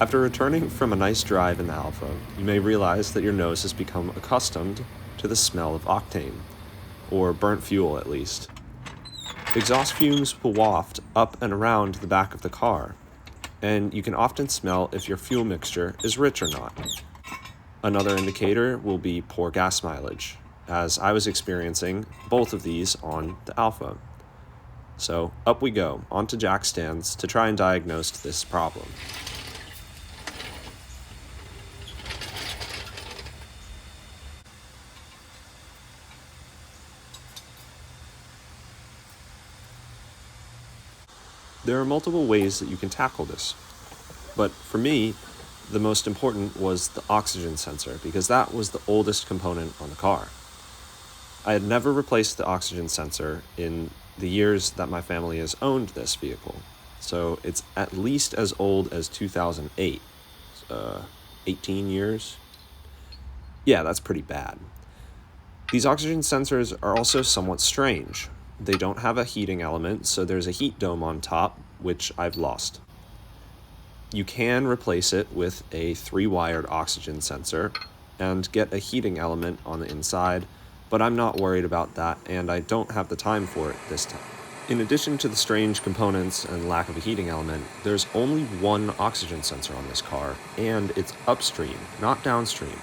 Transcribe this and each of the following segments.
After returning from a nice drive in the Alfa, you may realize that your nose has become accustomed to the smell of octane, or burnt fuel at least. Exhaust fumes will waft up and around the back of the car, and you can often smell if your fuel mixture is rich or not. Another indicator will be poor gas mileage, as I was experiencing both of these on the Alfa. So up we go, onto jack stands to try and diagnose this problem. There are multiple ways that you can tackle this, but for me, the most important was the oxygen sensor because that was the oldest component on the car. I had never replaced the oxygen sensor in the years that my family has owned this vehicle, so it's at least as old as 2008, 18 years? Yeah, that's pretty bad. These oxygen sensors are also somewhat strange. They don't have a heating element, so there's a heat dome on top, which I've lost. You can replace it with a 3-wired oxygen sensor and get a heating element on the inside, but I'm not worried about that, and I don't have the time for it this time. In addition to the strange components and lack of a heating element, there's only one oxygen sensor on this car, and it's upstream, not downstream,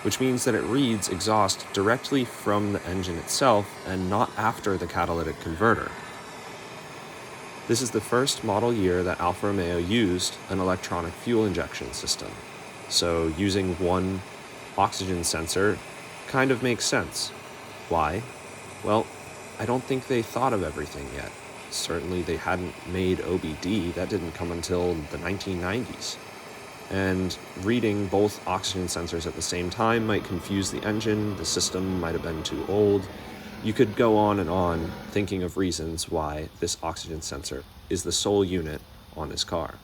which means that it reads exhaust directly from the engine itself and not after the catalytic converter. This is the first model year that Alfa Romeo used an electronic fuel injection system, so using one oxygen sensor kind of makes sense. Why? Well, I don't think they thought of everything yet. Certainly they hadn't made OBD, that didn't come until the 1990s. And reading both oxygen sensors at the same time might confuse the engine, the system might have been too old. You could go on and on thinking of reasons why this oxygen sensor is the sole unit on this car.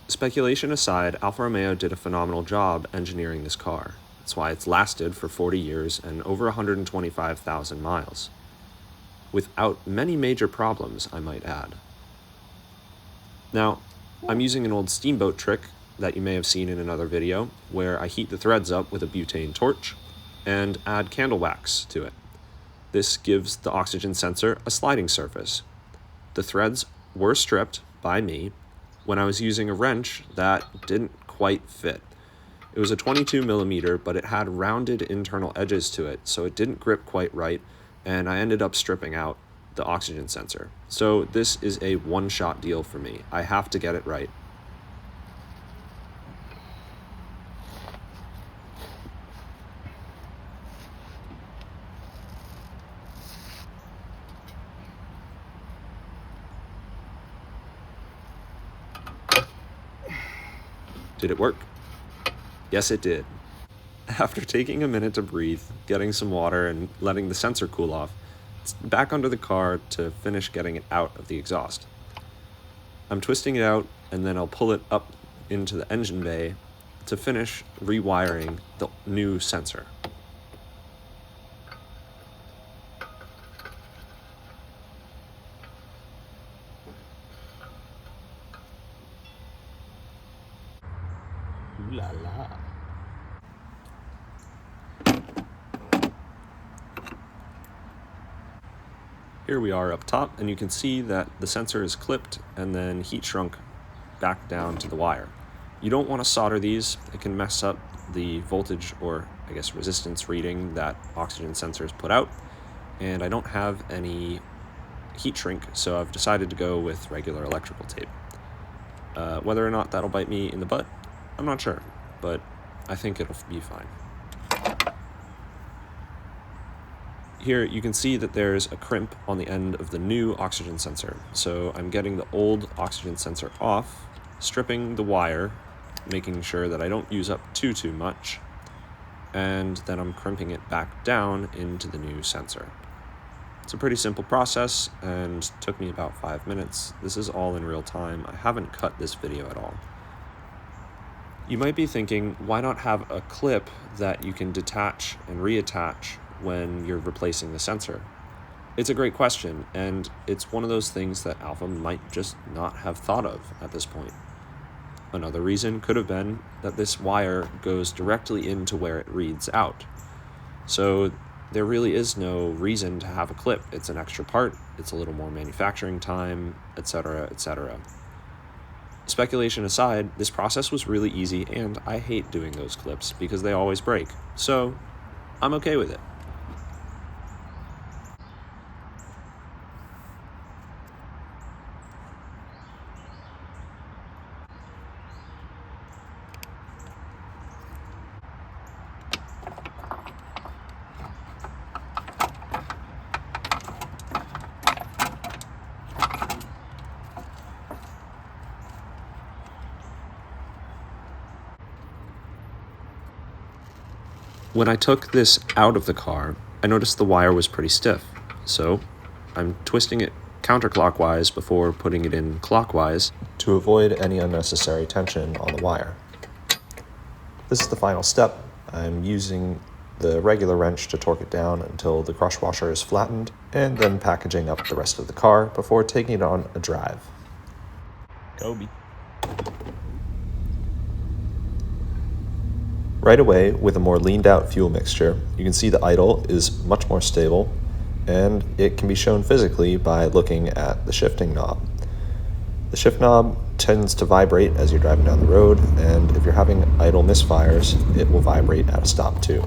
Speculation aside, Alfa Romeo did a phenomenal job engineering this car. That's why it's lasted for 40 years and over 125,000 miles. Without many major problems, I might add. Now, I'm using an old steamboat trick that you may have seen in another video, where I heat the threads up with a butane torch and add candle wax to it. This gives the oxygen sensor a sliding surface. The threads were stripped by me when I was using a wrench that didn't quite fit. It was a 22 millimeter, but it had rounded internal edges to it, so it didn't grip quite right, and I ended up stripping out the oxygen sensor. So this is a one-shot deal for me. I have to get it right. Did it work? Yes, it did. After taking a minute to breathe, getting some water, and letting the sensor cool off, it's back under the car to finish getting it out of the exhaust. I'm twisting it out, and then I'll pull it up into the engine bay to finish rewiring the new sensor. Ooh la la. Here we are up top, and you can see that the sensor is clipped and then heat shrunk back down to the wire. You don't want to solder these. It can mess up the voltage, or I guess resistance reading that oxygen sensors put out, and I don't have any heat shrink, so I've decided to go with regular electrical tape. Whether or not that'll bite me in the butt, I'm not sure, but I think it'll be fine. Here you can see that there's a crimp on the end of the new oxygen sensor, so I'm getting the old oxygen sensor off, stripping the wire, making sure that I don't use up too much, and then I'm crimping it back down into the new sensor. It's a pretty simple process and took me about 5 minutes. This is all in real time. I haven't cut this video at all. You might be thinking, why not have a clip that you can detach and reattach when you're replacing the sensor? It's a great question, and it's one of those things that Alfa might just not have thought of at this point. Another reason could have been that this wire goes directly into where it reads out. So there really is no reason to have a clip. It's an extra part, it's a little more manufacturing time, etc., etc. Speculation aside, this process was really easy, and I hate doing those clips because they always break. So I'm okay with it. When I took this out of the car, I noticed the wire was pretty stiff, so I'm twisting it counterclockwise before putting it in clockwise to avoid any unnecessary tension on the wire. This is the final step. I'm using the regular wrench to torque it down until the crush washer is flattened, and then packaging up the rest of the car before taking it on a drive. Kobe. Right away, with a more leaned out fuel mixture, you can see the idle is much more stable, and it can be shown physically by looking at the shifting knob. The shift knob tends to vibrate as you're driving down the road, and if you're having idle misfires, it will vibrate at a stop too.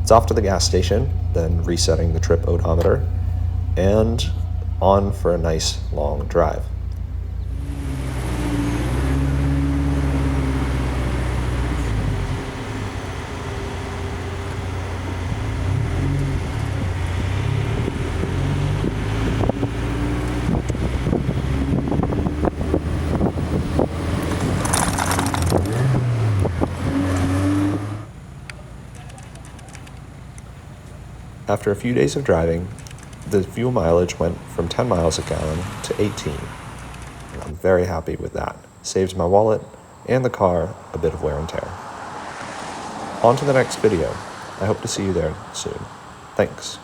It's off to the gas station, then resetting the trip odometer, and on for a nice long drive. After a few days of driving, the fuel mileage went from 10 miles a gallon to 18. And I'm very happy with that. Saves my wallet and the car a bit of wear and tear. On to the next video. I hope to see you there soon. Thanks.